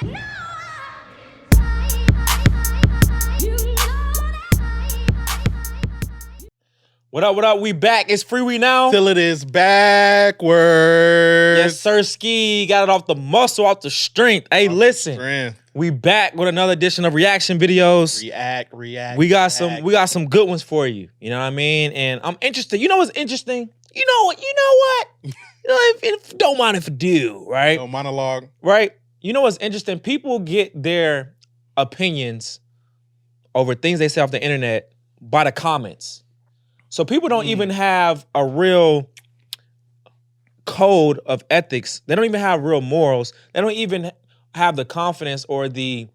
What up, what up? We back. It's Freewenow. Till it is backwards. Yes, sir, ski. Got it off the muscle, off the strength. Hey, listen. We back with another edition of reaction videos. React. We got some good ones for you. You know what I mean? And I'm interested. You know what's interesting? You know what? If don't mind if I do, right? No monologue. Right? You know what's interesting? People get their opinions over things they say off the internet by the comments. So people don't even have a real code of ethics. They don't even have real morals. They don't even have the confidence or the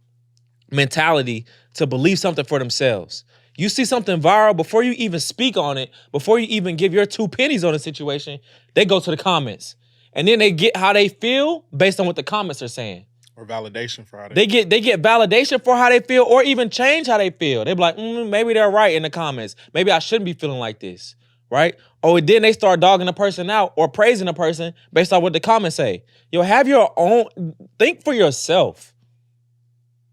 mentality to believe something for themselves. You see something viral, before you even speak on it, before you even give your 2 pennies on a situation, they go to the comments. And then they get how they feel based on what the comments are saying. Or validation for how they get validation for how they feel, or even change how they feel. They be like, maybe they're right in the comments. Maybe I shouldn't be feeling like this, right? Or then they start dogging the person out or praising the person based on what the comments say. Yo, have your own, think for yourself.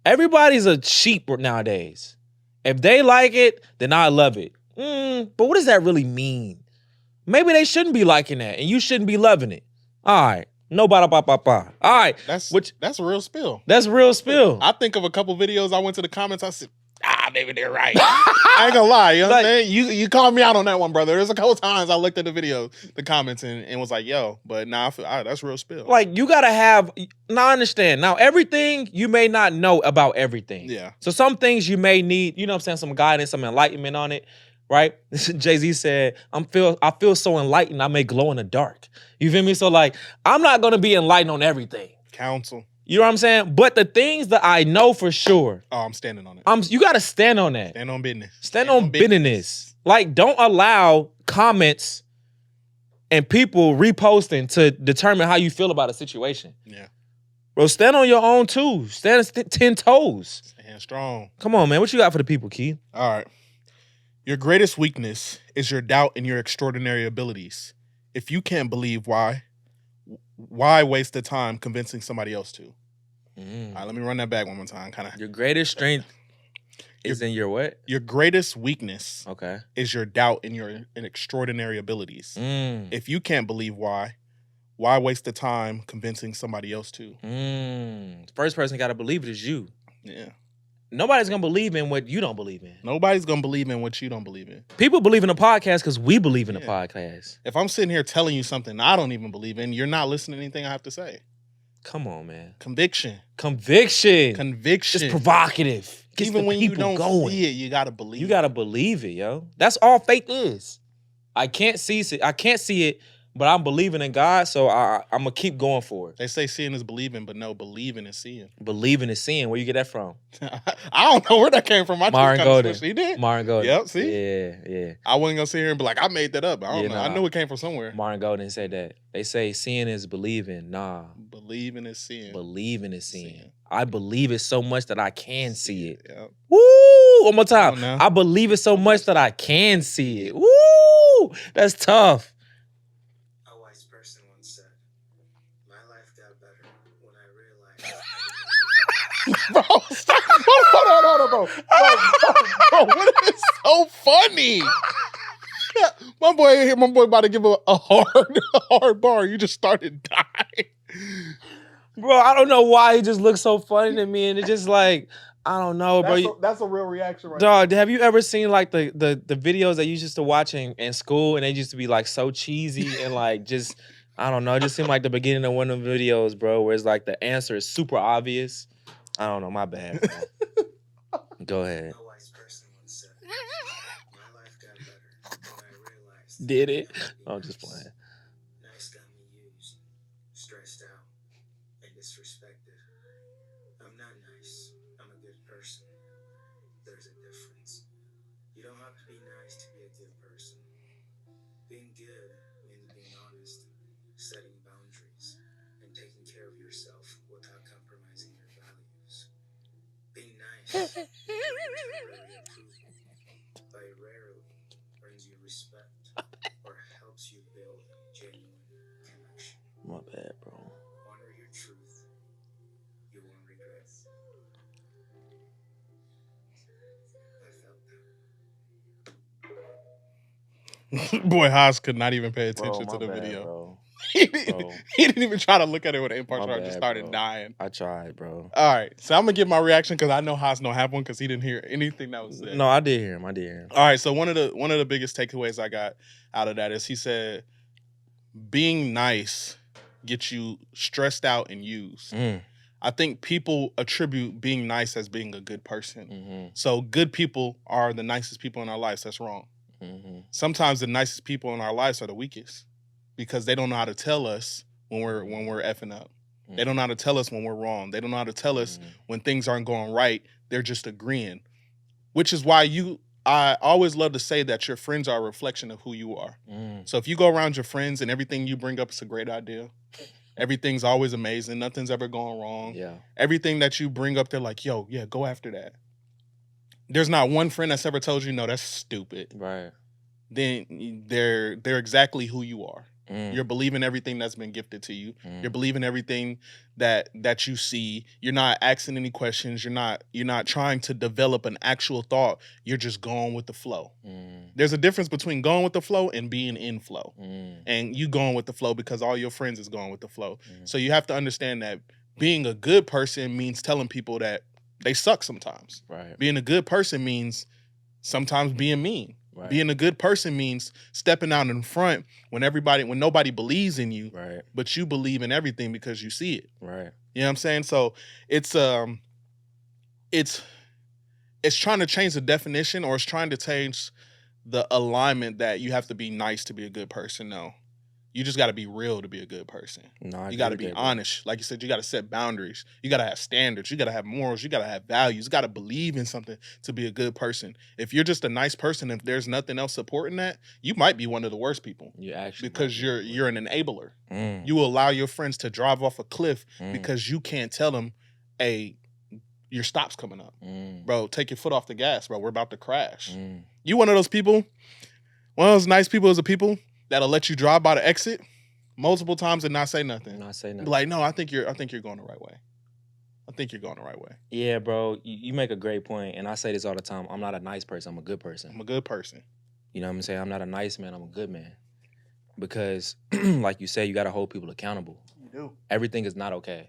Everybody's a sheep nowadays. If they like it, then I love it. But what does that really mean? Maybe they shouldn't be liking that and you shouldn't be loving it. All right. No ba-da-ba-ba-ba. All right. That's a real spill. That's real spill. I think of a couple videos, I went to the comments, I said, maybe they're right. I ain't gonna lie, you know what I'm saying? You called me out on that one, brother. There's a couple times I looked at the video, the comments, and was like, yo, but nah, I feel, that's real spill. Like, you gotta have, now I understand. Now, everything, you may not know about everything. Yeah. So some things you may need, you know what I'm saying, some guidance, some enlightenment on it, right? Jay-Z said, I feel so enlightened, I may glow in the dark. You feel me? So like, I'm not gonna be enlightened on everything. Counsel. You know what I'm saying? But the things that I know for sure. Oh, I'm standing on it. You gotta stand on that. Stand on business. Stand on business. Like, don't allow comments and people reposting to determine how you feel about a situation. Yeah. Bro, stand on your own too. Stand 10 toes. Stand strong. Come on, man. What you got for the people, Keith? All right. Your greatest weakness is your doubt in your extraordinary abilities. If you can't believe why waste the time convincing somebody else to? All right, let me run that back one more time. Your greatest strength is in your what? Your greatest weakness is your doubt in your extraordinary abilities. If you can't believe why waste the time convincing somebody else to? The first person got to believe it is you. Yeah. Nobody's going to believe in what you don't believe in. Nobody's going to believe in what you don't believe in. People believe in a podcast because we believe in a podcast. If I'm sitting here telling you something I don't even believe in, you're not listening to anything I have to say. Come on, man. Conviction. It's provocative. Even when you don't see it, you got to believe it. You got to believe it, yo. That's all faith is. I can't see it, but I'm believing in God, so I'm going to keep going for it. They say seeing is believing, but no, believing is seeing. Believing is seeing. Where you get that from? I don't know where that came from. Martin Golden. He did? Martin Golden. Yep, see? Yeah. I wasn't going to sit here and be like, I made that up. I don't know. I knew it came from somewhere. Martin Golden said that. They say seeing is believing. Nah. Believing is seeing. Believing is seeing. I believe it so much that I can see it. Yep. Woo! One more time. I believe it so much that I can see it. Woo! That's tough. Bro, stop. Hold on, bro. Bro, what is so funny? My boy about to give a hard bar. You just started dying. Bro, I don't know why he just looks so funny to me, and it's just like, I don't know, bro. That's a real reaction right Dog, have you ever seen like the videos that you used to watch in school, and they used to be like so cheesy and like just, I don't know, it just seemed like the beginning of one of the videos, bro, where it's like the answer is super obvious. I don't know, my bad, bro. Go ahead. A wise person once said, my life got better when I realized. Did it? I'm just playing. Nice got me used, stressed out, and disrespected. I'm not nice. I'm a good person. There's a difference. You don't have to be nice to be a good person. Being good means being honest, setting boundaries, and taking care of yourself without compromising your values. Being nice but rarely earns you respect or helps you build genuine connection. My bad, bro. Honor your truth. You won't regret Boy, Haas could not even pay Bro, attention my to the bad, video. Bro. He didn't even try to look at it with an My impartial. Just bad, started bro. dying. I tried, bro. All right, so I'm gonna give my reaction because I know Haas don't have one because he didn't hear anything that was said. No, I did hear him. I did hear him. All right, so one of the biggest takeaways I got out of that is he said, being nice gets you stressed out and used. I think people attribute being nice as being a good person. So good people are the nicest people in our lives. That's wrong. Sometimes the nicest people in our lives are the weakest because they don't know how to tell us when we're effing up. They don't know how to tell us when we're wrong. They don't know how to tell us when things aren't going right. They're just agreeing, which is why I always love to say that your friends are a reflection of who you are. So if you go around your friends and everything you bring up is a great idea, everything's always amazing, nothing's ever going wrong. Yeah. Everything that you bring up, they're like, yo, yeah, go after that. There's not one friend that's ever told you, no, that's stupid. Right. Then they're exactly who you are. You're believing everything that's been gifted to you. You're believing everything that you see. You're not asking any questions. You're not trying to develop an actual thought. You're just going with the flow. There's a difference between going with the flow and being in flow. And you going with the flow because all your friends is going with the flow. So you have to understand that being a good person means telling people that they suck sometimes. Right. Being a good person means sometimes being mean. Right. Being a good person means stepping out in front when nobody believes in you, right, but you believe in everything because you see it. Right. You know what I'm saying? So it's trying to change the definition, or it's trying to change the alignment that you have to be nice to be a good person. No. You just got to be real to be a good person. No, you got to be honest. Like you said, you got to set boundaries. You got to have standards. You got to have morals. You got to have values. You got to believe in something to be a good person. If you're just a nice person, if there's nothing else supporting that, you might be one of the worst people. You actually, because you're an enabler. You will allow your friends to drive off a cliff because you can't tell them, hey, your stop's coming up. Bro, take your foot off the gas, bro. We're about to crash. You one of those people, one of those nice people is the people that'll let you drive by the exit multiple times and not say nothing. Be like, no, I think you're going the right way. I think you're going the right way. Yeah, bro. You make a great point, and I say this all the time. I'm not a nice person. I'm a good person. I'm a good person. You know what I'm saying? I'm not a nice man. I'm a good man. Because, like you say, you got to hold people accountable. You do. Everything is not okay.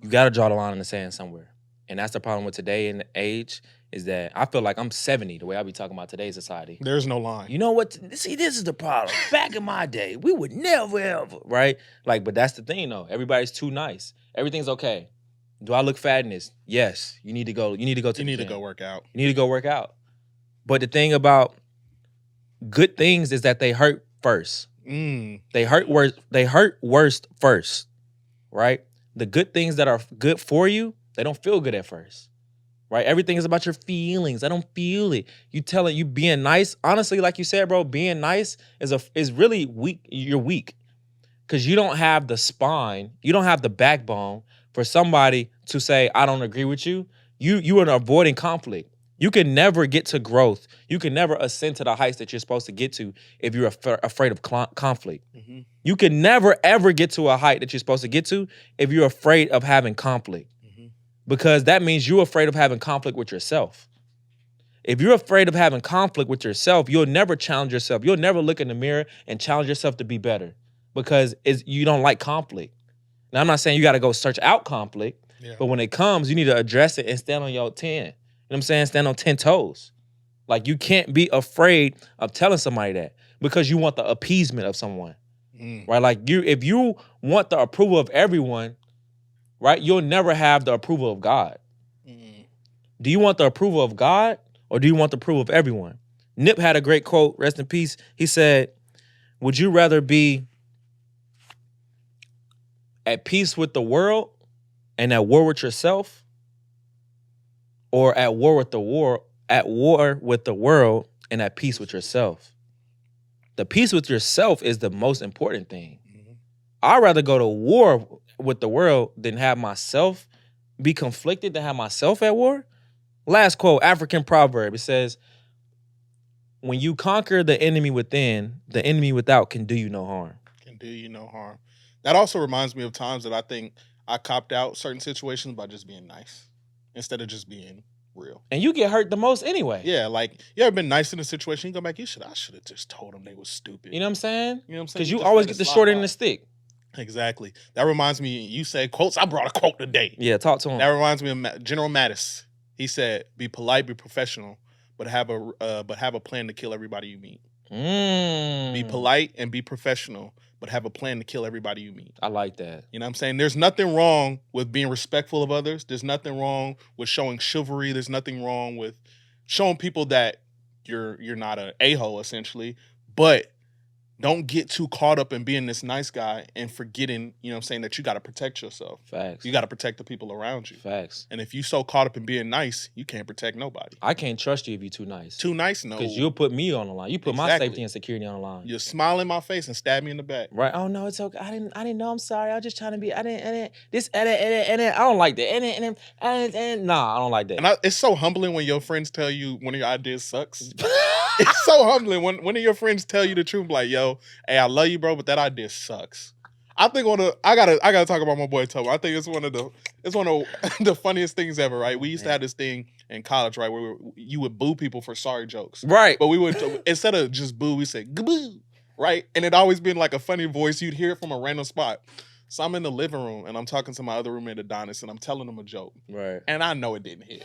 You got to draw the line in the sand somewhere. And that's the problem with today and the age, is that I feel like I'm 70 the way I be talking about today's society. There's no line. You know what? See, this is the problem. Back in my day, we would never ever, right? Like, but that's the thing though. Everybody's too nice. Everything's okay. Do I look fat in this? Yes. You need to go to the gym. You need to go work out. You need to go work out. But the thing about good things is that they hurt first. They hurt worst first, right? The good things that are good for you, they don't feel good at first, right? Everything is about your feelings. I don't feel it. You being nice. Honestly, like you said, bro, being nice is really weak. You're weak because you don't have the spine. You don't have the backbone for somebody to say, I don't agree with you. You are avoiding conflict. You can never get to growth. You can never ascend to the heights that you're supposed to get to if you're afraid of conflict. Mm-hmm. You can never, ever get to a height that you're supposed to get to if you're afraid of having conflict. Mm-hmm. Because that means you're afraid of having conflict with yourself. If you're afraid of having conflict with yourself, you'll never challenge yourself. You'll never look in the mirror and challenge yourself to be better because you don't like conflict. Now, I'm not saying you got to go search out conflict, but when it comes, you need to address it and stand on your 10. You know what I'm saying? Stand on 10 toes. Like, you can't be afraid of telling somebody that because you want the appeasement of someone, right? Like, if you want the approval of everyone, right, you'll never have the approval of God. Do you want the approval of God or do you want the approval of everyone? Nip had a great quote, rest in peace. He said, would you rather be at peace with the world and at war with yourself, or at war with the world and at peace with yourself? The peace with yourself is the most important thing. Mm-hmm. I'd rather go to war with the world than have myself be conflicted, than have myself at war. Last quote, African proverb. It says, when you conquer the enemy within, the enemy without can do you no harm. Can do you no harm. That also reminds me of times that I think I copped out certain situations by just being nice instead of just being real. And you get hurt the most anyway. Yeah, like you ever been nice in a situation, you go back, I should have just told them they was stupid. You know what I'm saying? You know what I'm saying? Because you just always let get it the slide short end by. of the stick. Exactly. That reminds me, you say quotes. I brought a quote today. Yeah, talk to him. That reminds me of General Mattis. He said, "Be polite, be professional, but have a plan to kill everybody you meet." Be polite and be professional, but have a plan to kill everybody you meet. I like that. You know what I'm saying? There's nothing wrong with being respectful of others. There's nothing wrong with showing chivalry. There's nothing wrong with showing people that you're not an a-hole, essentially. But don't get too caught up in being this nice guy and forgetting, you know what I'm saying, that you got to protect yourself. Facts. You got to protect the people around you. Facts. And if you so caught up in being nice, you can't protect nobody. I can't trust you if you're too nice. Too nice? No. Because you'll put me on the line. You put my safety and security on the line. You'll smile in my face and stab me in the back. Right. Oh no, it's okay. I didn't know. I'm sorry. I was just trying to be. I didn't. This edit. I don't like that. Nah, I don't like that. And it's so humbling when your friends tell you one of your ideas sucks. It's so humbling when one of your friends tell you the truth, like, yo, hey, I love you, bro, but that idea sucks. I think I gotta talk about my boy Toby. I think it's one of the funniest things ever, right? We used to have this thing in college, right, where you would boo people for sorry jokes. Right. But we would, instead of just boo, we say gaboo, right? And it always been like a funny voice. You'd hear it from a random spot. So I'm in the living room and I'm talking to my other roommate Adonis and I'm telling him a joke. Right. And I know it didn't hit.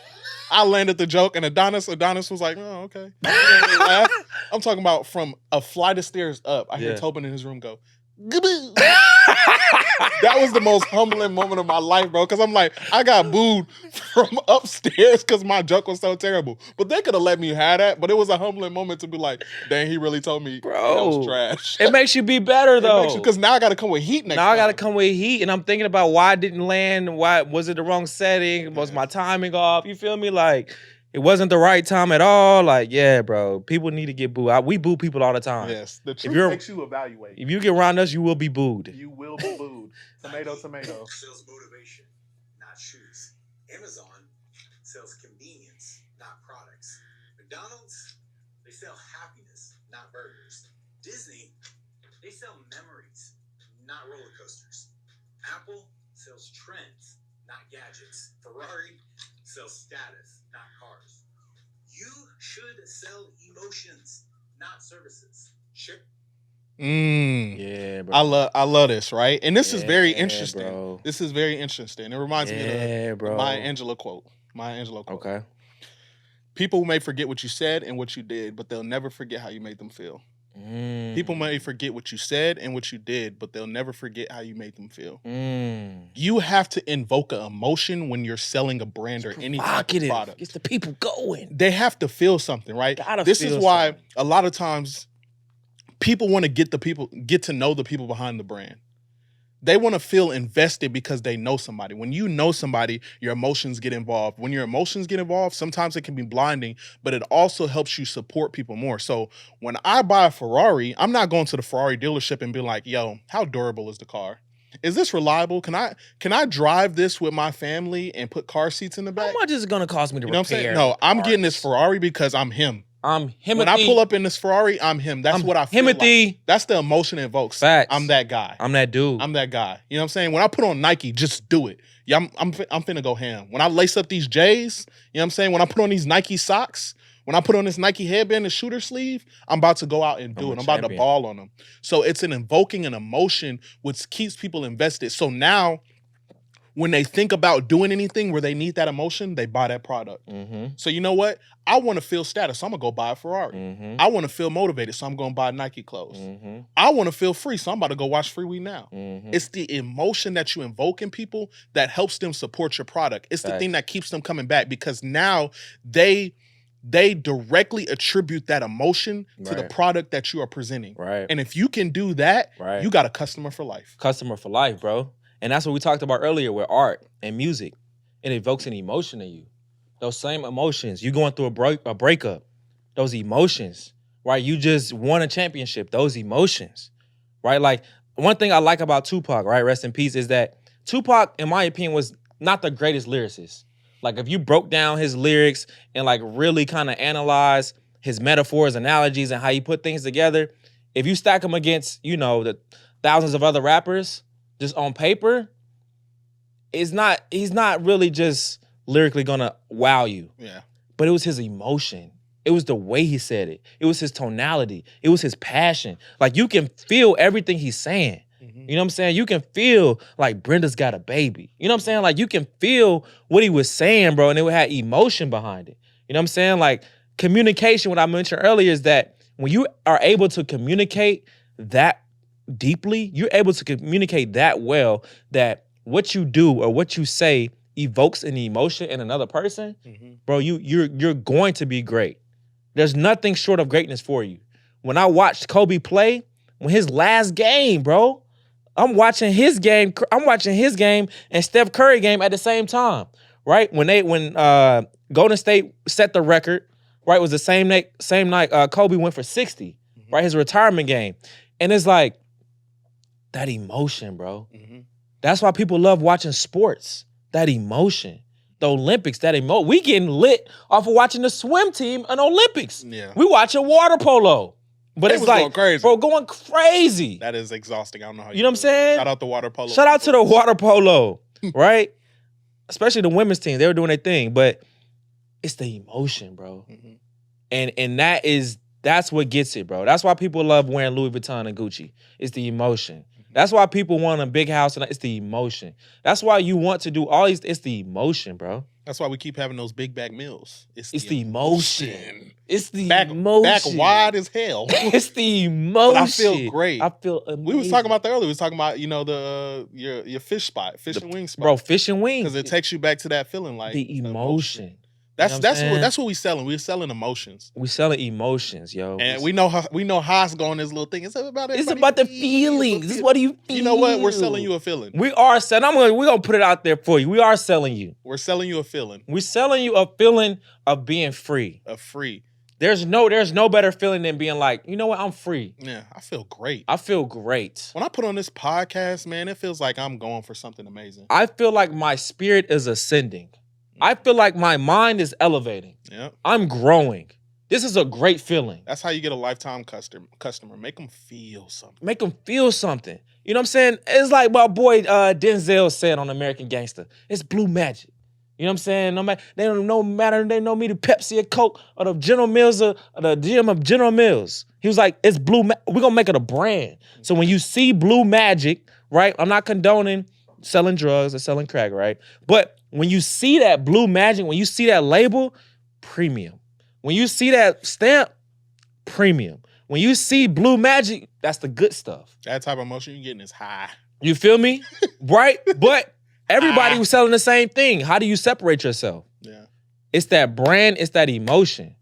I landed the joke and Adonis was like, oh, okay. I'm talking about from a flight of stairs up. I hear Tobin in his room go, gaboo. That was the most humbling moment of my life, bro. Because I'm like, I got booed from upstairs because my joke was so terrible. But they could have let me have that. But it was a humbling moment to be like, dang, he really told me that was trash. It makes you be better, though. Because now I got to come with heat next time. Now I got to come with heat. And I'm thinking about why I didn't land. Why was it the wrong setting? Was my timing off? You feel me? Like, it wasn't the right time at all. Like, yeah, bro. People need to get booed. We boo people all the time. Yes. The truth makes you evaluate. If you get around us, you will be booed. You will be booed. Tomato. Sells motivation, not shoes. Amazon sells convenience, not products. McDonald's, they sell happiness, not burgers. Disney, they sell memories, not roller coasters. Apple sells trends, not gadgets. Ferrari sells status, not cars. You should sell emotions, not services. Ship. Yeah, bro. I love this, right? And this is very interesting. Bro. This is very interesting. It reminds me of the Maya Angelou quote. Okay. People may forget what you said and what you did, but they'll never forget how you made them feel. People may forget what you said and what you did, but they'll never forget how you made them feel. You have to invoke an emotion when you're selling a brand or any type of product. Gets the people going. They have to feel something, right? This is why a lot of times people want to get to know the people behind the brand. They want to feel invested because they know somebody. When you know somebody, your emotions get involved. When your emotions get involved, sometimes it can be blinding, but it also helps you support people more. So when I buy a Ferrari, I'm not going to the Ferrari dealership and be like, yo, how durable is the car? Is this reliable? Can I drive this with my family and put car seats in the back? How much is it going to cost me to repair? You know what I'm saying? No, I'm getting this Ferrari because I'm him. I'm him. When I pull up in this Ferrari, I'm him. That's what I feel like. That's the emotion it evokes. Facts. I'm that guy. I'm that dude. I'm that guy. You know what I'm saying? When I put on Nike, just do it. Yeah, I'm finna go ham. When I lace up these J's, you know what I'm saying? When I put on these Nike socks, when I put on this Nike headband and shooter sleeve, I'm about to go out and do it. I'm about to ball on them. So it's an invoking an emotion which keeps people invested. So now when they think about doing anything where they need that emotion, they buy that product. So you know what? I want to feel status, so I'm going to go buy a Ferrari. I want to feel motivated, so I'm going to buy Nike clothes. I want to feel free, so I'm about to go watch Freewenow. It's the emotion that you invoke in people that helps them support your product. It's the thing that keeps them coming back because now they directly attribute that emotion to the product that you are presenting. And if you can do that, you got a customer for life. Customer for life, bro. And that's what we talked about earlier with art and music. It evokes an emotion in you. Those same emotions. You going through a breakup. Those emotions, right? You just won a championship. Those emotions, right? Like, one thing I like about Tupac, right? Rest in peace, is that Tupac, in my opinion, was not the greatest lyricist. Like, if you broke down his lyrics and, like, really kind of analyze his metaphors, analogies, and how he put things together, if you stack him against, you know, the thousands of other rappers, just on paper, he's not really just lyrically gonna wow you. Yeah. But it was his emotion. It was the way he said it. It was his tonality. It was his passion. Like, you can feel everything he's saying. Mm-hmm. You know what I'm saying? You can feel like Brenda's got a baby. You know what I'm saying? Like, you can feel what he was saying, bro, and it had emotion behind it. You know what I'm saying? Like, communication, what I mentioned earlier, is that when you are able to communicate that deeply, you're able to communicate that well, that what you do or what you say evokes an emotion in another person, bro, you're going to be great. There's nothing short of greatness for you. When I watched Kobe play, when his last game, bro, I'm watching his game and Steph Curry game at the same time, right? When Golden State set the record, right, it was the same night Kobe went for 60, right, his retirement game. And it's like, that emotion, bro. That's why people love watching sports, that emotion. The Olympics, we getting lit off of watching the swim team in Olympics. Yeah. We watching water polo. But it's like, going crazy. Bro, going crazy. That is exhausting. I don't know how you know what I'm saying? Shout out the water polo. Shout out to the water polo, right? Especially the women's team. They were doing their thing. But it's the emotion, bro. And that's what gets it, bro. That's why people love wearing Louis Vuitton and Gucci. It's the emotion. That's why people want a big house, and it's the emotion. That's why you want to do all these. It's the emotion, bro. That's why we keep having those big back meals. It's the emotion. It's the back wide as hell. It's the emotion. But I feel great. I feel amazing. We was talking about that earlier. We was talking about, the your fish spot, fish and wing spot. Bro, fish and wings. Because it takes you back to that feeling, like the emotion. That's what we selling. We're selling emotions. We selling emotions, yo. And we know how it's going. This little thing. It's about the feelings. This is what do you feel. You know what? We're selling you a feeling. We are selling. We're gonna put it out there for you. We are selling you. We're selling you a feeling. We're selling you a feeling of being free. There's no better feeling than being like, you know what? I'm free. Yeah, I feel great. When I put on this podcast, man, it feels like I'm going for something amazing. I feel like my spirit is ascending. I feel like my mind is elevating. Yep. I'm growing. This is a great feeling. That's how you get a lifetime customer. Make them feel something. You know what I'm saying? It's like my boy Denzel said on American Gangster. It's blue magic. You know what I'm saying? No matter they know me the Pepsi or Coke or the General Mills or the GM of General Mills. He was like, it's blue. We're gonna make it a brand. So when you see blue magic, right? I'm not condoning selling drugs or selling crack, right? But when you see that blue magic, when you see that label, premium. When you see that stamp, premium. When you see blue magic, that's the good stuff. That type of emotion you're getting is high. You feel me? Right? But everybody was selling the same thing. How do you separate yourself? Yeah. It's that brand, it's that emotion.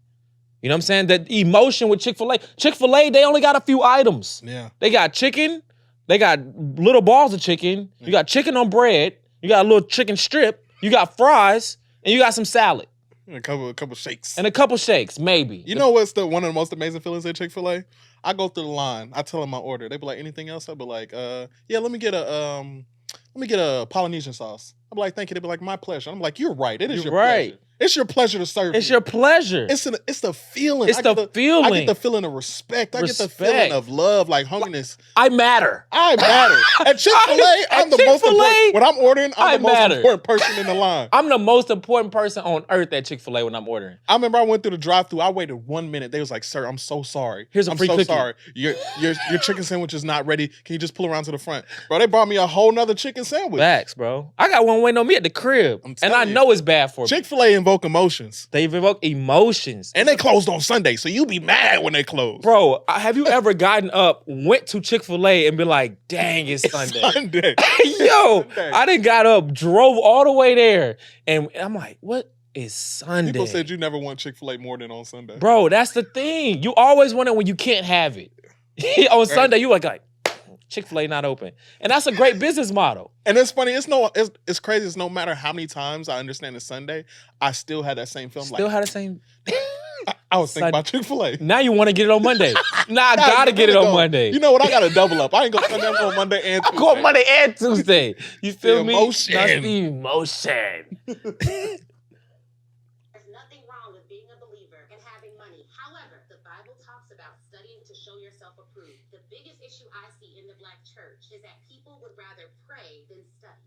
You know what I'm saying? That emotion with Chick-fil-A. Chick-fil-A, they only got a few items. Yeah. They got chicken. They got little balls of chicken. You got chicken on bread. You got a little chicken strip. You got fries. And you got some salad. And a couple shakes. And a couple shakes, maybe. You know what's one of the most amazing feelings at Chick-fil-A? I go through the line. I tell them my order. They be like, anything else? I be like, yeah, let me get a Polynesian sauce. I'm like, thank you. They be like, my pleasure. I'm like, you're right. It is your pleasure. It's your pleasure to serve. It's your pleasure. It's the feeling. It's the feeling. I get the feeling of respect. I get the feeling of love, like hungriness. I matter. At Chick-fil-A, I'm the most important. When I'm ordering, I'm the most important person in the line. I'm the most important person on earth at Chick-fil-A when I'm ordering. I remember I went through the drive-thru. I waited 1 minute. They was like, sir, I'm so sorry. Here's a free cookie. Sorry. Your chicken sandwich is not ready. Can you just pull around to the front? Bro, they brought me a whole nother chicken sandwich. Facts, bro. I got one waiting on me at the crib. And I know it's bad for me. Chick-fil-A invoke emotions. They evoke emotions. And they closed on Sunday, so you be mad when they close. Bro, have you ever gotten up, went to Chick-fil-A and been like, dang, it's Sunday. Yo, Sunday. I done got up, drove all the way there, and I'm like, what is Sunday? People said you never want Chick-fil-A more than on Sunday. Bro, that's the thing. You always want it when you can't have it. On Sunday, you like, Chick-fil-A not open. And that's a great business model. And it's funny, it's crazy. It's no matter how many times I understand it's Sunday, I still had that same feeling. Had the same. I was thinking about Chick-fil-A. Now you want to get it on Monday. I gotta get it on Monday. You know what? I gotta double up. I ain't going Sunday. I'm going Monday and Tuesday. I'm going Monday and Tuesday. You feel me? Emotion. That's the emotion. There's nothing wrong with being a believer and having money. However, the Bible talks about studying to show yourself approved. The biggest issue I see in the Black church is that people would rather pray than study.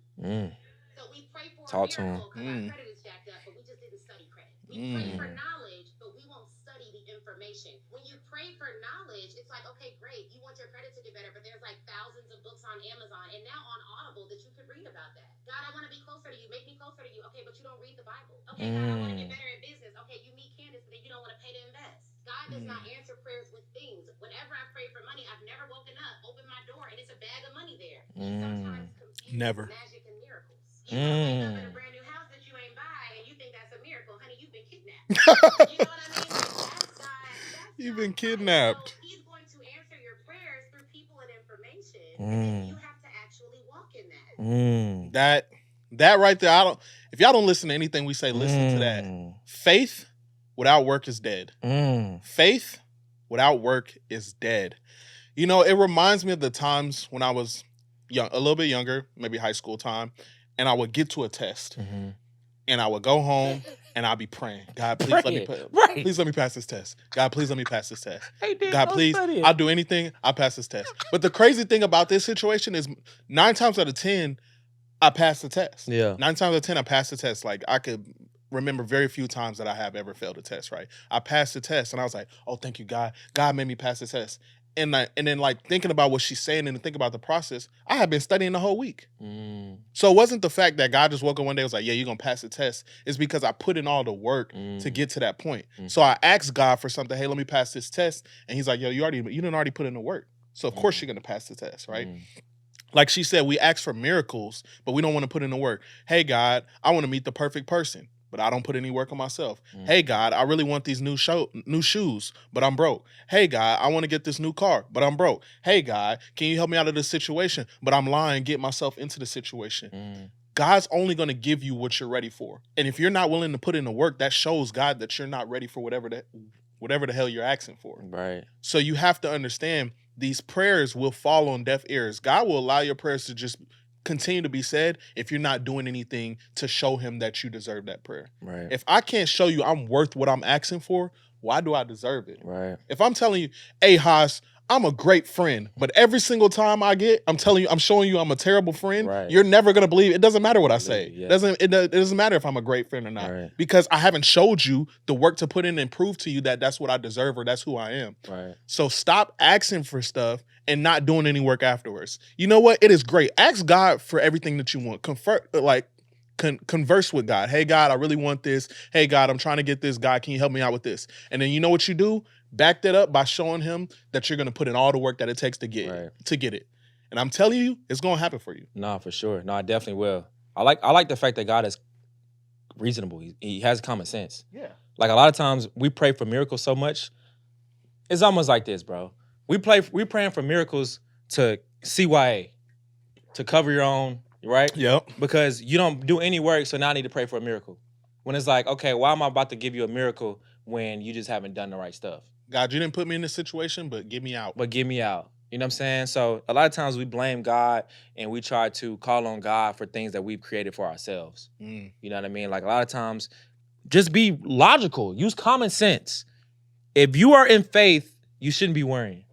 So we pray for Talk a to him. miracle because our credit is jacked up, but we just didn't study credit. We pray for knowledge, but we won't study the information. When you pray for knowledge, it's like, okay, great, you want your credit to get better, but there's like thousands of books on Amazon and now on Audible that you could read about that. God, I want to be closer to you. Make me closer to you. Okay, but you don't read the Bible. Okay, God, I want to get better at business. Okay, you meet Candace, but then you don't want to pay to invest. God does not answer prayers with things. Whenever I pray for money, I've never woken up, opened my door, and it's a bag of money there. He sometimes confuses Never. magic and miracles. You might wake up in a brand new house that you ain't buy, and you think that's a miracle. Honey, you've been kidnapped. You know what I mean? Like, that's God. You've been God. kidnapped. So he's going to answer your prayers through people and information, and then you have to actually walk in that. That right there, if y'all don't listen to anything we say, listen to that. Faith without work is dead. Faith without work is dead. You know, it reminds me of the times when I was young, a little bit younger, maybe high school time, and I would get to a test, and I would go home and I'd be praying, God, please please let me pass this test. God, please let me pass this test. God, please, I'll do anything, I'll pass this test. But the crazy thing about this situation is 9 times out of 10, I passed the test. Yeah. 9 times out of 10, I passed the test. Like, I could remember very few times that I have ever failed a test, right? I passed the test, and I was like, oh, thank you, God. God made me pass the test. And then, like, thinking about what she's saying and thinking about the process, I had been studying the whole week. So it wasn't the fact that God just woke up one day and was like, yeah, you're going to pass the test. It's because I put in all the work to get to that point. So I asked God for something. Hey, let me pass this test. And he's like, yo, you didn't already put in the work. So, of course, you're going to pass the test, right? Like she said, we ask for miracles, but we don't want to put in the work. Hey, God, I want to meet the perfect person, but I don't put any work on myself. Hey, God, I really want these new shoes, but I'm broke. Hey, God, I want to get this new car, but I'm broke. Hey, God, can you help me out of this situation? But I'm lying, get myself into the situation. God's only going to give you what you're ready for. And if you're not willing to put in the work, that shows God that you're not ready for whatever the hell you're asking for. Right. So you have to understand these prayers will fall on deaf ears. God will allow your prayers to just continue to be said if you're not doing anything to show him that you deserve that prayer. Right. If I can't show you I'm worth what I'm asking for, why do I deserve it? Right. If I'm telling you, hey, Haas, I'm a great friend, but every single time I'm telling you, I'm showing you I'm a terrible friend, Right. you're never going to believe it. It doesn't matter what I say. Yeah. It doesn't matter if I'm a great friend or not, Right. because I haven't showed you the work to put in and prove to you that that's what I deserve or that's who I am. Right. So stop asking for stuff and not doing any work afterwards. You know what? It is great. Ask God for everything that you want. Converse with God. Hey, God, I really want this. Hey, God, I'm trying to get this. God, can you help me out with this? And then you know what you do? Back that up by showing him that you're going to put in all the work that it takes to get it. And I'm telling you, it's going to happen for you. No, for sure. No, I definitely will. I like the fact that God is reasonable. He has common sense. Yeah. Like, a lot of times we pray for miracles so much. It's almost like this, bro. We praying for miracles to CYA, to cover your own, right? Yep. Because you don't do any work, so now I need to pray for a miracle. When it's like, okay, why am I about to give you a miracle when you just haven't done the right stuff? God, you didn't put me in this situation, but get me out. You know what I'm saying? So a lot of times we blame God and we try to call on God for things that we've created for ourselves. You know what I mean? Like, a lot of times, just be logical. Use common sense. If you are in faith, you shouldn't be worrying.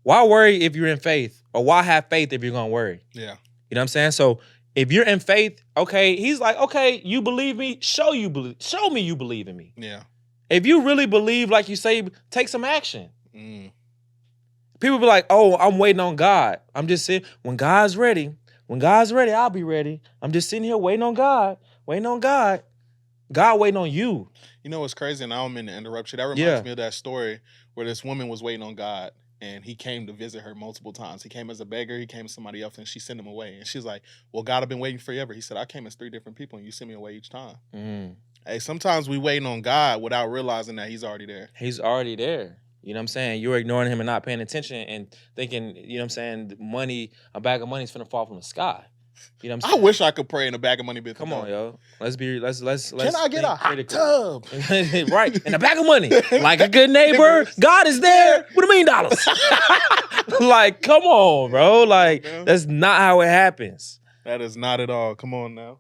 Why worry if you're in faith? Or why have faith if you're going to worry? Yeah. You know what I'm saying? So if you're in faith, okay, he's like, okay, you believe me? Show me you believe in me. Yeah. If you really believe, like you say, take some action. People be like, oh, I'm waiting on God. I'm just sitting. When God's ready, I'll be ready. I'm just sitting here waiting on God. God waiting on you. You know what's crazy? And I don't mean to interrupt you. That reminds me of that story where this woman was waiting on God and he came to visit her multiple times. He came as a beggar. He came as somebody else and she sent him away. And she's like, well, God, I've been waiting forever. He said, I came as 3 different people and you sent me away each time. Hey, sometimes we waiting on God without realizing that he's already there. He's already there. You know what I'm saying? You're ignoring him and not paying attention and thinking, you know what I'm saying, a bag of money is finna fall from the sky. You know what I'm saying? I wish I could pray in a bag of money. Come on, yo. Let's Can I get a hot tub? Right. And a bag of money. Like a good neighbor, God is there with $1 million. Like, come on, bro. Like, that's not how it happens. That is not at all. Come on now.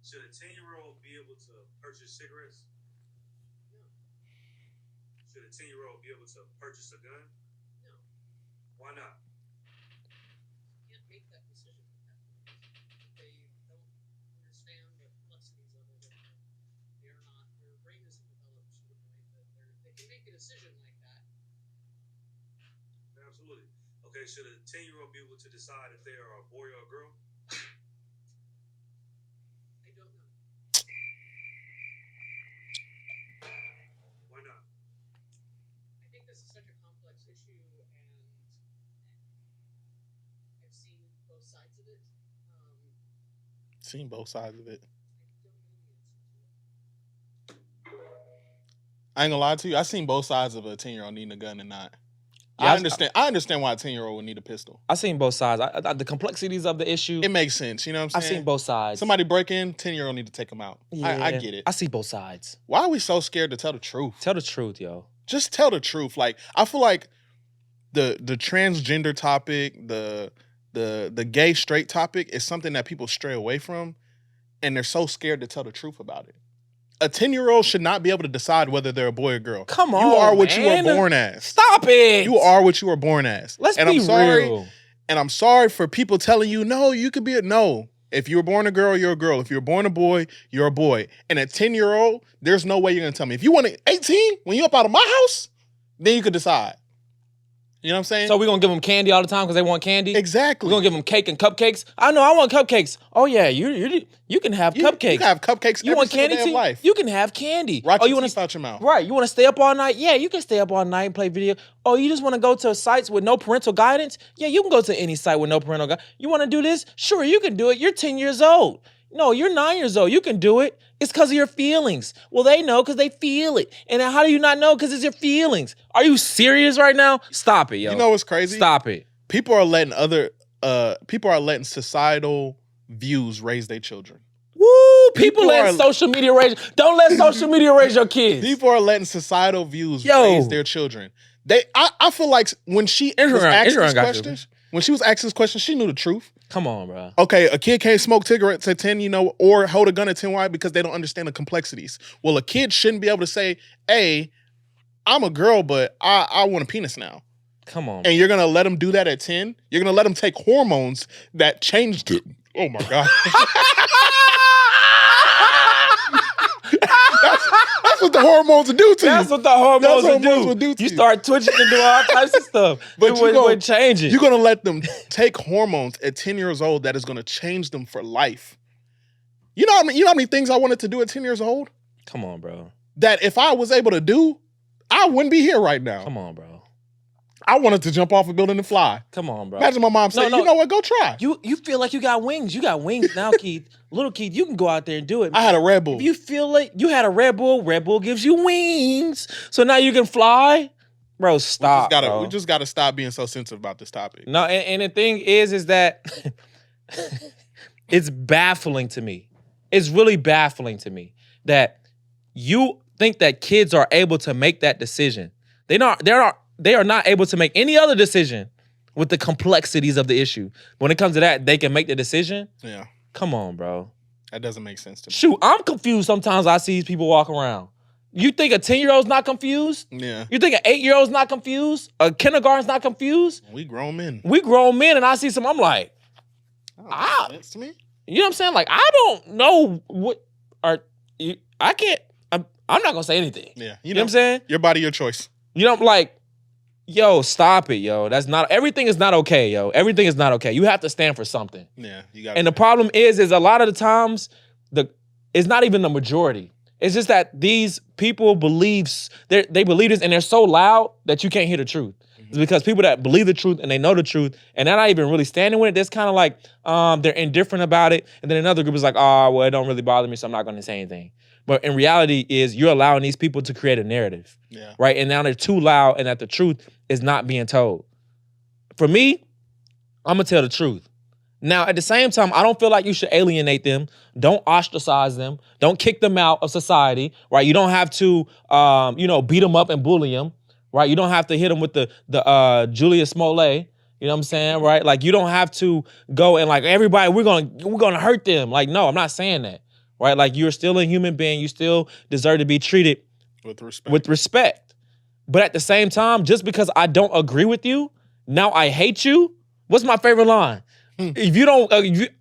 Should a 10-year-old be able to purchase cigarettes? No. Should a 10-year-old be able to purchase a gun? No. Why not? Can't make that decision. They don't They can make a decision like that. Absolutely. Okay, should a 10-year-old be able to decide if they are a boy or a girl? I don't know. Why not? I think this is such a complex issue, and I've seen both sides of it. Seen both sides of it. I don't know the answer to it. I ain't gonna lie to you. I seen both sides of a 10-year-old needing a gun and not. Yeah, I understand why a 10-year-old would need a pistol. I seen both sides. The complexities of the issue. It makes sense. You know what I'm I saying? seen both sides. Somebody break in, 10-year-old need to take them out. I get it. I see both sides. Why are we so scared to tell the truth? Tell the truth, yo. Just tell the truth. Like, I feel like the transgender topic, the gay straight topic is something that people stray away from, and they're so scared to tell the truth about it. A 10-year-old should not be able to decide whether they're a boy or girl. Come on, you are what man. you were born as. Stop it. You are what you were born as. Let's and be I'm sorry, real. And I'm sorry for people telling you, no, you could be a no. If you were born a girl, you're a girl. If you're born a boy, you're a boy. And a 10-year-old, there's no way you're gonna tell me. If you want to 18, when you up out of my house, then you could decide. You know what I'm saying? So we're going to give them candy all the time because they want candy? Exactly. We're going to give them cake and cupcakes? I know, I want cupcakes. Oh, yeah, you can have cupcakes. You can have cupcakes You every want single candy day of too? life. You can have candy. Rot Oh, your you want teeth out your mouth. Right. You want to stay up all night? Yeah, you can stay up all night and play video. Oh, you just want to go to sites with no parental guidance? Yeah, you can go to any site with no parental guidance. You want to do this? Sure, you can do it. You're 10 years old. No, you're 9 years old. You can do it. It's because of your feelings. Well, they know because they feel it. And then how do you not know? Because it's your feelings. Are you serious right now? Stop it, yo. You know what's crazy? Stop it. People are letting societal views raise their children. Woo! People People letting are- social media raise. Don't let social media raise your kids. People are letting societal views Yo. raise their children. I feel like when she was Instagram asked this got question, when she was asked this question, she knew the truth. Come on, bro. Okay, a kid can't smoke cigarettes at 10, or hold a gun at 10. Why? Because they don't understand the complexities. Well, a kid shouldn't be able to say, hey, I'm a girl, but I want a penis now. Come on. And you're going to let them do that at 10? You're going to let them take hormones that change to, oh my God. That's what the hormones will do to you. That's what the hormones will do to you you. start twitching and doing all types of stuff. But it you would change it. You're going to let them take hormones at 10 years old that is going to change them for life. You know how many things I wanted to do at 10 years old? Come on, bro. That if I was able to do, I wouldn't be here right now. Come on, bro. I wanted to jump off a building and fly. Come on, bro. Imagine my mom saying, No. you know what, go try. You feel like you got wings. You got wings now, Keith. Little Keith, you can go out there and do it. I had a Red Bull. If you feel like you had a Red Bull gives you wings. So now you can fly. Bro, stop, bro. We just got to stop being so sensitive about this topic. No, and the thing is that it's baffling to me. It's really baffling to me that you think that kids are able to make that decision. They are not able to make any other decision with the complexities of the issue. When it comes to that, they can make the decision. Yeah. Come on, bro. That doesn't make sense to me. Shoot, I'm confused sometimes I see these people walk around. You think a 10-year-old's not confused? Yeah. You think an 8-year-old's not confused? A kindergarten's not confused? We grown men. We grown men, and I see some, I'm like, That makes sense to me. you know what I'm saying? Like, I don't know what I can't, I'm not gonna say anything. Yeah. You know what I'm saying? Your body, your choice. You know, like, yo, stop it, yo. Everything is not okay, yo. Everything is not okay. You have to stand for something. Yeah. You got. And the problem is a lot of the times, it's not even the majority. It's just that these people they believe this and they're so loud that you can't hear the truth. It's because people that believe the truth and they know the truth and they're not even really standing with it, that's kind of like they're indifferent about it. And then another group is like, oh, well, it don't really bother me, so I'm not going to say anything. But in reality is you're allowing these people to create a narrative, Yeah. right? And now they're too loud and that the truth is not being told. For me, I'm going to tell the truth. Now, at the same time, I don't feel like you should alienate them. Don't ostracize them. Don't kick them out of society, right? You don't have to, beat them up and bully them, right? You don't have to hit them with the Julius Smollett, you know what I'm saying, right? Like, you don't have to go and like, everybody, we're gonna hurt them. Like, no, I'm not saying that, right? Like, you're still a human being. You still deserve to be treated with respect. But at the same time, just because I don't agree with you, now I hate you. What's my favorite line? If you don't,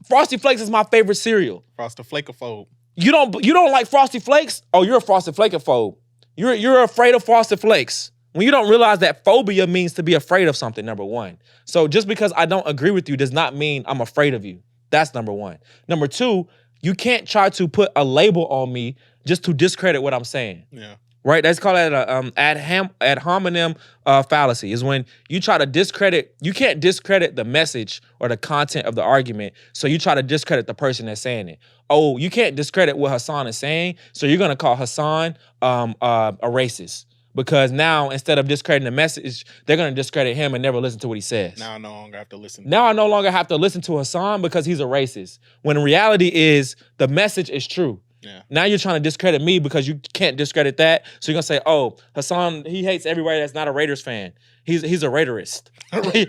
Frosty Flakes is my favorite cereal. Frosty Flake-a-phobe. You don't like Frosty Flakes? Oh, you're a Frosty Flake-a-phobe. You're afraid of Frosted Flakes. When you don't realize that phobia means to be afraid of something, number one. So just because I don't agree with you does not mean I'm afraid of you. That's number one. Number two, you can't try to put a label on me just to discredit what I'm saying. Yeah. Right? That's called an ad hominem fallacy. Is when you try to discredit, you can't discredit the message or the content of the argument, so you try to discredit the person that's saying it. Oh, you can't discredit what Hassan is saying, so you're going to call Hassan a racist. Because now, instead of discrediting the message, they're going to discredit him and never listen to what he says. Now I no longer have to listen. Now I no longer have to listen to Hassan because he's a racist. When in reality is, the message is true. Yeah. Now you're trying to discredit me because you can't discredit that. So you're going to say, oh, Hassan, he hates everybody that's not a Raiders fan. He's a Raiderist. He's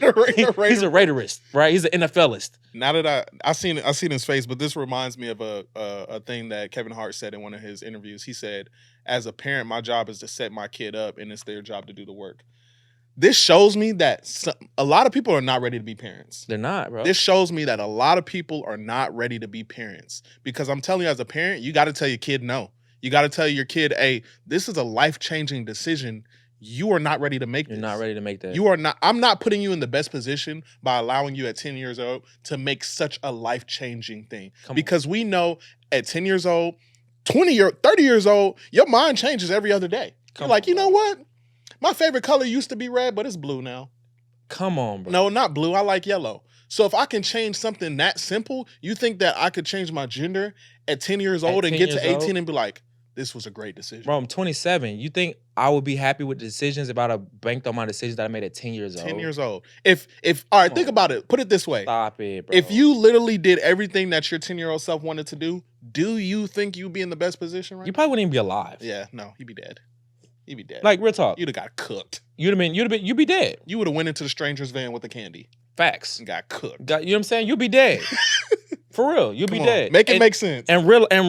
a Raiderist, right? He's an NFList. Now that I seen his face, but this reminds me of a thing that Kevin Hart said in one of his interviews. He said, as a parent, my job is to set my kid up, and it's their job to do the work. This shows me that a lot of people are not ready to be parents. They're not, bro. This shows me that a lot of people are not ready to be parents. Because I'm telling you, as a parent, you got to tell your kid no. You got to tell your kid, hey, this is a life-changing decision. You are not ready to make this. You're not ready to make that. You are not. I'm not putting you in the best position by allowing you at 10 years old to make such a life-changing thing. Because we know at 10 years old, 30 years old, your mind changes every other day. You're like, you know what? My favorite color used to be red, but it's blue now. Come on, bro. No, not blue. I like yellow. So if I can change something that simple, you think that I could change my gender at 10 years old and get to 18 and be like, this was a great decision. Bro, I'm 27. You think I would be happy with the decisions if I'd have banked on my decisions that I made at 10 years old? 10 years old. If all right, think about it. Put it this way. Stop it, bro. If you literally did everything that your 10-year-old self wanted to do you think you'd be in the best position right You now? probably wouldn't even be alive. Yeah, no, you'd be dead. You'd be dead. Like, real talk. You'd have got cooked. You'd be dead. You would have went into the stranger's van with the candy Facts. and got cooked. You know what I'm saying? You'll be dead. For real. You'll be dead. Make it make sense. And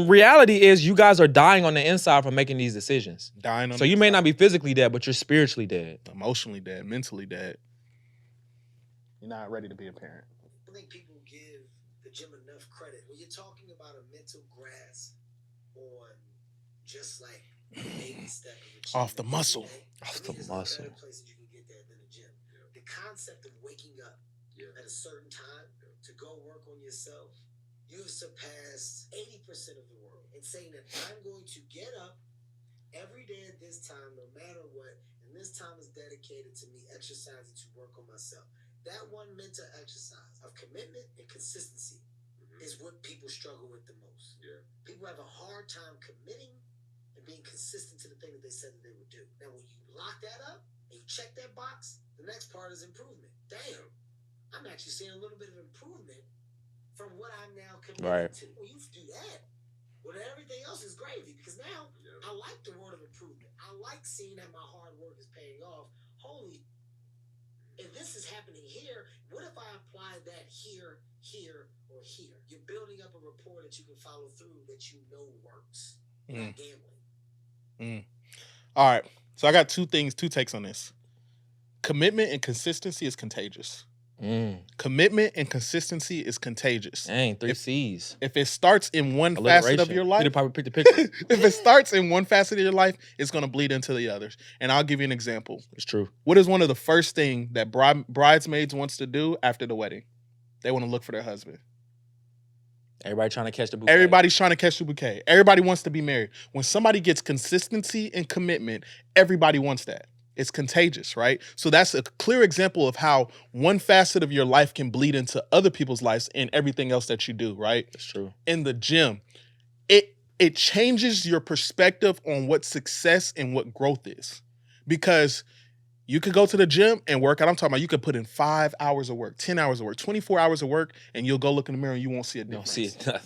reality is you guys are dying on the inside for making these decisions. Dying on So the you may inside. not be physically dead, but you're spiritually dead. Emotionally dead, mentally dead. You're not ready to be a parent. I think people give the gym enough credit. When you're talking about a mental grasp on just like a baby step of Off the muscle. Off the there's muscle. no better place that you can get that than a gym. The concept of waking up at a certain time to go work on yourself, you have surpassed 80% of the world in saying that I'm going to get up every day at this time, no matter what, and this time is dedicated to me exercising to work on myself. That one mental exercise of commitment and consistency is what people struggle with the most. Yeah. People have a hard time committing and being consistent to the thing that they said that they would do. Now, when you lock that up and you check that box, the next part is improvement. Damn, I'm actually seeing a little bit of improvement from what I'm now committed to. When you do that, well, then everything else is gravy because now I like the word of improvement. I like seeing that my hard work is paying off. Holy, if this is happening here, what if I apply that here, or here? You're building up a rapport that you can follow through that you know works. Not gambling. All right. So I got two takes on this. Commitment and consistency is contagious. Commitment and consistency is contagious. Dang, 3 C's. If it starts in one facet of your life, you'd probably pick the picture. if it starts in one facet of your life, it's going to bleed into the others. And I'll give you an example. It's true. What is one of the first things that bridesmaids wants to do after the wedding? They want to look for their husband. Everybody trying to catch the bouquet. Everybody's trying to catch the bouquet. Everybody wants to be married. When somebody gets consistency and commitment, everybody wants that. It's contagious, right? So that's a clear example of how one facet of your life can bleed into other people's lives and everything else that you do, right? It's true. In the gym, it changes your perspective on what success and what growth is. Because you could go to the gym and work out. I'm talking about you could put in 5 hours of work, 10 hours of work, 24 hours of work, and you'll go look in the mirror and you won't see a difference. You don't see it.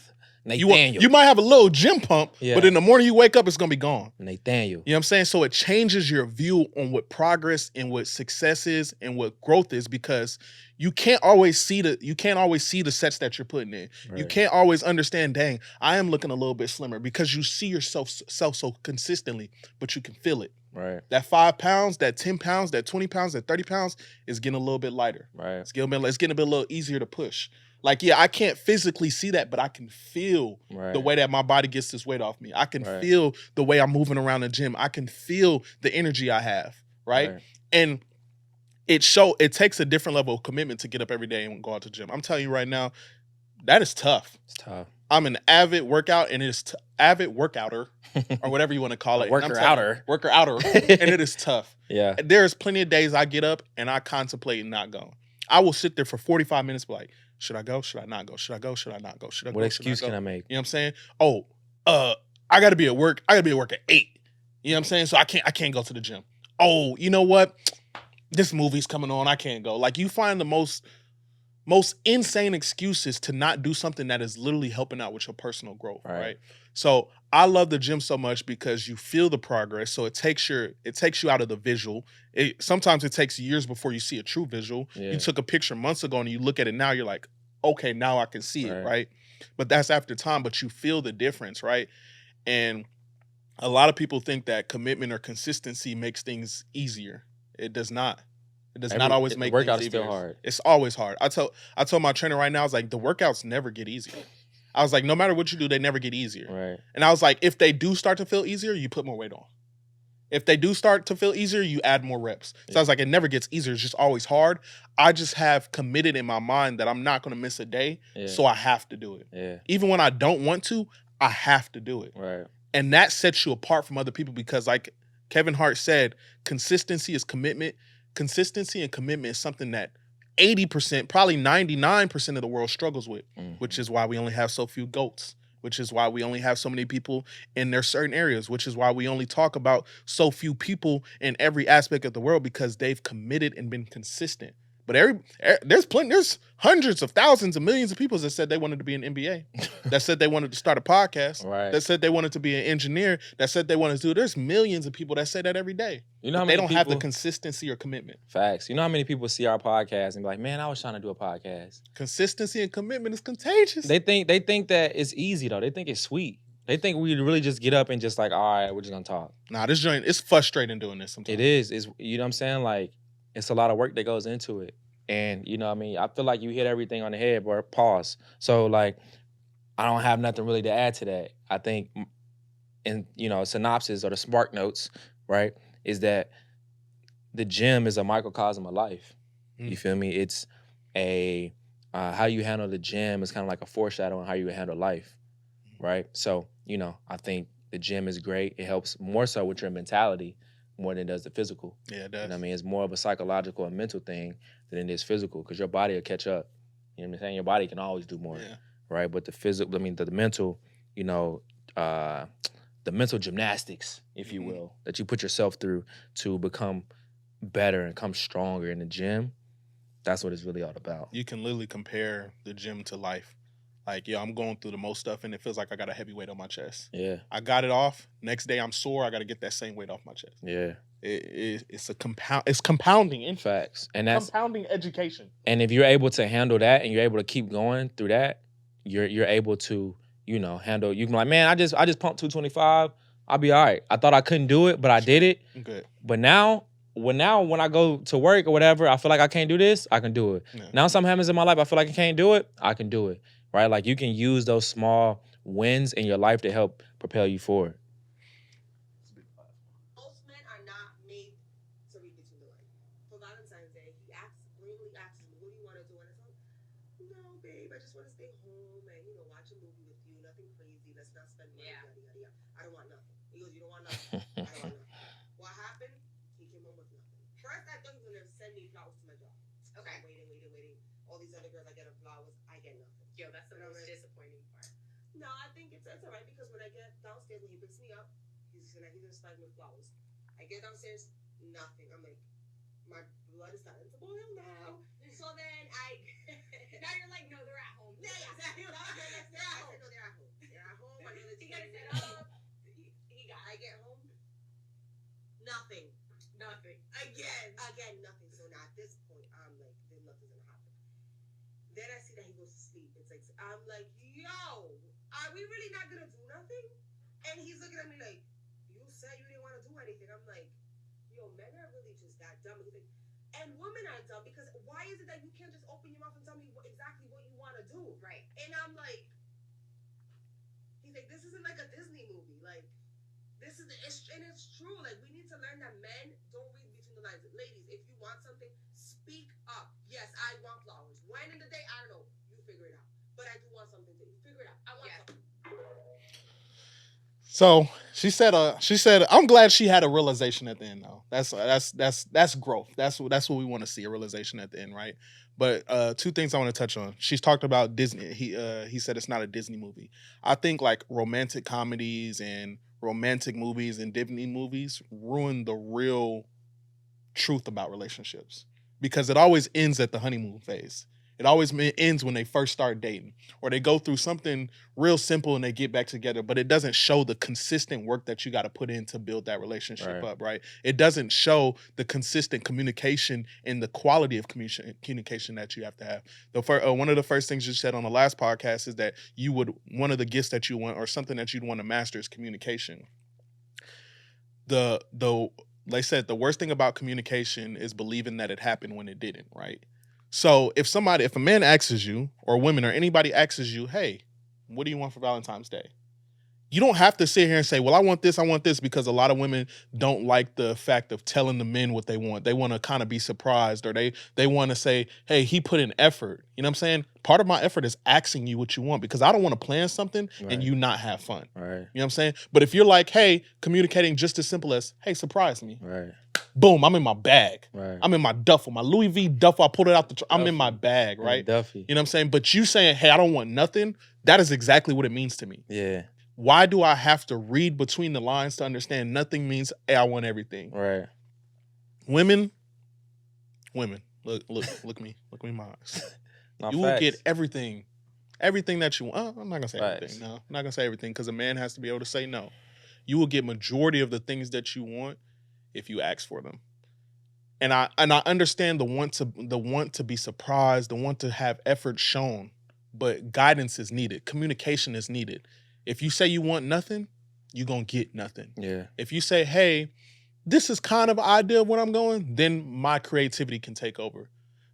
Nathaniel. You might have a little gym pump, but in the morning you wake up, it's going to be gone. Nathaniel. You know what I'm saying? So it changes your view on what progress and what success is and what growth is because you can't always see the sets that you're putting in. Right. You can't always understand, dang, I am looking a little bit slimmer because you see yourself so consistently, but you can feel it. Right. That 5 pounds, that 10 pounds, that 20 pounds, that 30 pounds is getting a little bit lighter. Right. It's getting a little easier to push. Like, yeah, I can't physically see that, but I can feel Right. the way that my body gets this weight off me. I can Right. feel the way I'm moving around the gym. I can feel the energy I have, right? And it takes a different level of commitment to get up every day and go out to the gym. I'm telling you right now, that is tough. It's tough. I'm an avid workout and it's avid workouter or whatever you want to call it. Worker outer. Worker outer. And it is tough. Yeah. There's plenty of days I get up and I contemplate not going. I will sit there for 45 minutes, be like, should I go? Should I not go? Should I go? Should I not go? Should I go? What excuse can I make? You know what I'm saying? Oh, I gotta be at work. I gotta be at work at 8. You know what I'm saying? So I can't go to the gym. Oh, you know what? This movie's coming on. I can't go. Like, you find the most insane excuses to not do something that is literally helping out with your personal growth, right? So I love the gym so much because you feel the progress. So it takes you out of the visual. Sometimes it takes years before you see a true visual. Yeah. You took a picture months ago and you look at it now, you're like, okay, now I can see it, right? But that's after time, but you feel the difference, right? And a lot of people think that commitment or consistency makes things easier. It does not. It does not always make things easier. The workout is still hard. It's always hard. I told my trainer right now, I was like, the workouts never get easier. I was like, no matter what you do, they never get easier. Right. And I was like, if they do start to feel easier, you put more weight on. If they do start to feel easier, you add more reps. So I was like, it never gets easier. It's just always hard. I just have committed in my mind that I'm not going to miss a day, so I have to do it. Yeah. Even when I don't want to, I have to do it. Right. And that sets you apart from other people because, like Kevin Hart said, consistency is commitment. Consistency and commitment is something that 80%, probably 99% of the world struggles with, which is why we only have so few GOATs, which is why we only have so many people in their certain areas, which is why we only talk about so few people in every aspect of the world because they've committed and been consistent. But there's hundreds of thousands of millions of people that said they wanted to be in NBA, that said they wanted to start a podcast, that said they wanted to be an engineer, that said they wanted to do. There's millions of people that say that every day. You know how they many don't have the consistency or commitment. Facts. You know how many people see our podcast and be like, "Man, I was trying to do a podcast." Consistency and commitment is contagious. They think that it's easy though. They think it's sweet. They think we really just get up and just like, all right, we're just gonna talk. Nah, this joint, it's frustrating doing this sometimes. It is. It's, you know what I'm saying? Like, it's a lot of work that goes into it. And, you know what I mean? I feel like you hit everything on the head, bro. Pause. So, like, I don't have nothing really to add to that. I think, in, you know, synopsis or the spark notes, right, is that the gym is a microcosm of life. You feel me? It's a, how you handle the gym is kind of like a foreshadow on how you handle life, right? So, you know, I think the gym is great. It helps more so with your mentality more than it does the physical. Yeah, it does. You know what I mean? It's more of a psychological and mental thing than it is physical because your body will catch up. You know what I'm saying? Your body can always do more, right? But the physical, I mean, the mental, you know, the mental gymnastics, if you will, that you put yourself through to become better and come stronger in the gym, that's what it's really all about. You can literally compare the gym to life. Like, yo, I'm going through the most stuff and it feels like I got a heavy weight on my chest. Yeah. I got it off. Next day I'm sore. I got to get that same weight off my chest. Yeah. It's compounding. In facts. And that's compounding education. And if you're able to handle that and you're able to keep going through that, you're able to, you know, handle, you can be like, man, I just pumped 225. I'll be all right. I thought I couldn't do it, but I did it. Good. But now when I go to work or whatever, I feel like I can't do this, I can do it. Yeah. Now something happens in my life, I feel like I can't do it, I can do it. Right? Like, you can use those small wins in your life to help propel you forward. Most men are not made to read between the lines. For Valentine's Day, he blatantly asks me, what do you want to do? And I said, no, babe, I just want to stay home and, you know, watch a movie with you. Nothing crazy. Let's not spend money, yada, yada, yada. I don't want nothing. He goes, you don't want nothing? I don't want nothing. What happened? He came home with nothing. First, I thought he was going to send me flowers to my job. Okay. I'm waiting. All these other girls, I get them flowers. I get nothing. Yo, that's the most disappointing part. No, I think it's all right because when I get downstairs and he picks me up, he's gonna start with flowers. I get downstairs, nothing. I'm like, my blood is starting to boil now. So then now you're like, no, they're at home. Yeah, exactly. They're at home. No, they're at home. They're at home. I know He got it set up. I get home, nothing. Again, nothing. So now at this point, I'm like, then nothing's gonna happen. Then I see that he goes to sleep. It's like, I'm like, yo, are we really not gonna do nothing? And he's looking at me like, you said you didn't want to do anything. I'm like, yo, men are really just that dumb. He's like, And women are dumb because why is it that you can't just open your mouth and tell me exactly what you want to do? Right. And I'm like, he's like, this isn't like a Disney movie. Like, this is, and it's true. Like, we need to learn that men don't read between the lines. Ladies, if you want something, speak up. Yes, I want flowers. When in the day, I don't know. You figure it out. But I do want something to you. Figure it out. I want something. So she said, I'm glad she had a realization at the end though. That's growth. That's what we want to see, a realization at the end, right? But two things I want to touch on. She's talked about Disney. He said it's not a Disney movie. I think like romantic comedies and romantic movies and Disney movies ruin the real truth about relationships because it always ends at the honeymoon phase. It always ends when they first start dating or they go through something real simple and they get back together, but it doesn't show the consistent work that you got to put in to build that relationship up, right? It doesn't show the consistent communication and the quality of communication that you have to have. One of the first things you said on the last podcast is that one of the gifts that you want or something that you'd want to master is communication. They said the worst thing about communication is believing that it happened when it didn't, right? So if a man asks you, or women or anybody asks you, hey, what do you want for Valentine's Day? You don't have to sit here and say, well, I want this, because a lot of women don't like the fact of telling the men what they want. They want to kind of be surprised, or they want to say, hey, he put in effort. You know what I'm saying? Part of my effort is asking you what you want because I don't want to plan something and you not have fun. Right. You know what I'm saying? But if you're like, hey, communicating just as simple as, hey, surprise me. Right. Boom, I'm in my bag. Right. I'm in my duffel, my Louis V duffel. I pulled it out I'm in my bag, right? Duffy. You know what I'm saying? But you saying, hey, I don't want nothing, that is exactly what it means to me. Yeah. Why do I have to read between the lines to understand nothing means, hey, I want everything? Right. Women, look me in my eyes. You will get everything that you want. I'm not gonna say everything. No, I'm not gonna say everything because a man has to be able to say no. You will get majority of the things that you want if you ask for them. And I understand the want to be surprised, the want to have effort shown, but guidance is needed. Communication is needed. If you say you want nothing, you're gonna get nothing. Yeah. If you say, hey, this is kind of an idea of where I'm going, then my creativity can take over.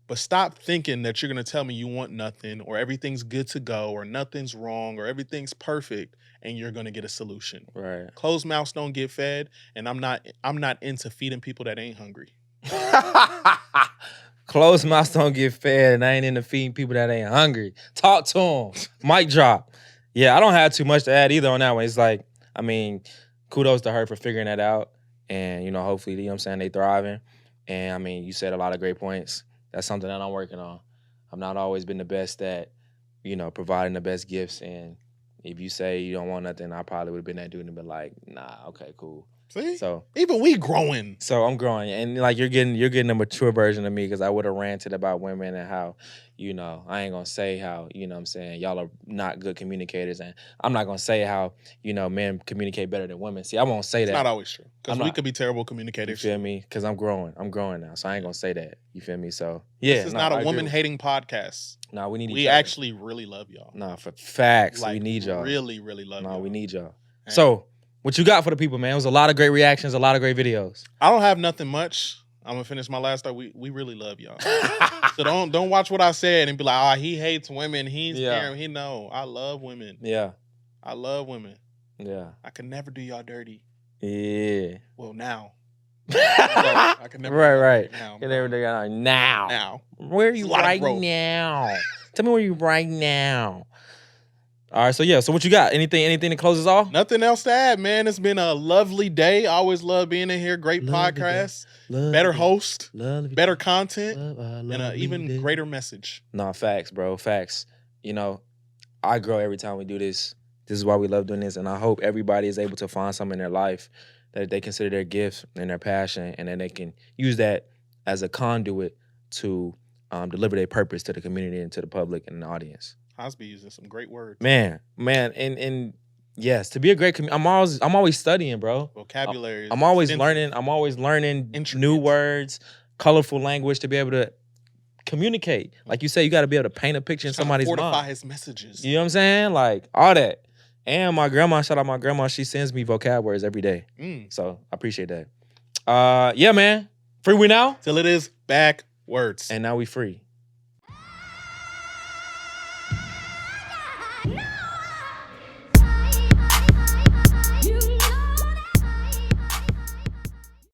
But stop thinking that you're going to tell me you want nothing or everything's good to go or nothing's wrong or everything's perfect and you're going to get a solution. Right. Closed mouths don't get fed, and I'm not into feeding people that ain't hungry. Closed mouths don't get fed, and I ain't into feeding people that ain't hungry. Talk to them. Mic drop. Yeah, I don't have too much to add either on that one. It's like, I mean, kudos to her for figuring that out. And, you know, hopefully, you know what I'm saying, they thriving. And, I mean, you said a lot of great points. That's something that I'm working on. I've not always been the best at, you know, providing the best gifts. And if you say you don't want nothing, I probably would have been that dude and been like, nah, okay, cool. See? So even we growing. So I'm growing. And like you're getting a mature version of me because I would have ranted about women and how, you know, I ain't gonna say how, you know what I'm saying, y'all are not good communicators. And I'm not gonna say how, you know, men communicate better than women. See, I won't say that. It's not always true. Because we could be terrible communicators. You feel me? Because I'm growing. I'm growing now. So I ain't gonna say that. You feel me? So yeah. This is not a woman-hating podcast. No, we need each We other. actually really love y'all. No, for facts. Like, we need y'all. Really, really love y'all. No, we need y'all. And so what you got for the people, man? It was a lot of great reactions, a lot of great videos. I don't have nothing much. I'm gonna finish my last thought. We really love y'all. So don't watch what I said and be like, he hates women. He's scared. I love women. Yeah. I love women. Yeah. I can never do y'all dirty. Yeah. Well, now. I can never right. Now. Can never do y'all now. Now. Where are you right now? Tell me where you right now. All right, so yeah, so what you got? Anything to close us off? Nothing else to add, man. It's been a lovely day. I always love being in here. Great podcast. Better host. Better content. And an even greater message. No, facts, bro. Facts. You know, I grow every time we do this. This is why we love doing this. And I hope everybody is able to find something in their life that they consider their gift and their passion, and then they can use that as a conduit to deliver their purpose to the community and to the public and the audience. Hosby using some great words. Man, and yes, to be a great I'm always studying, bro. Vocabulary. I'm always learning. I'm always learning new words, colorful language to be able to communicate. Like you say, you got to be able to paint a picture in somebody's mind. Fortify his messages. You know what I'm saying? Like all that. And my grandma, shout out my grandma, she sends me vocab words every day. So I appreciate that. Yeah, man. Free we now? till it is backwards. And now we free.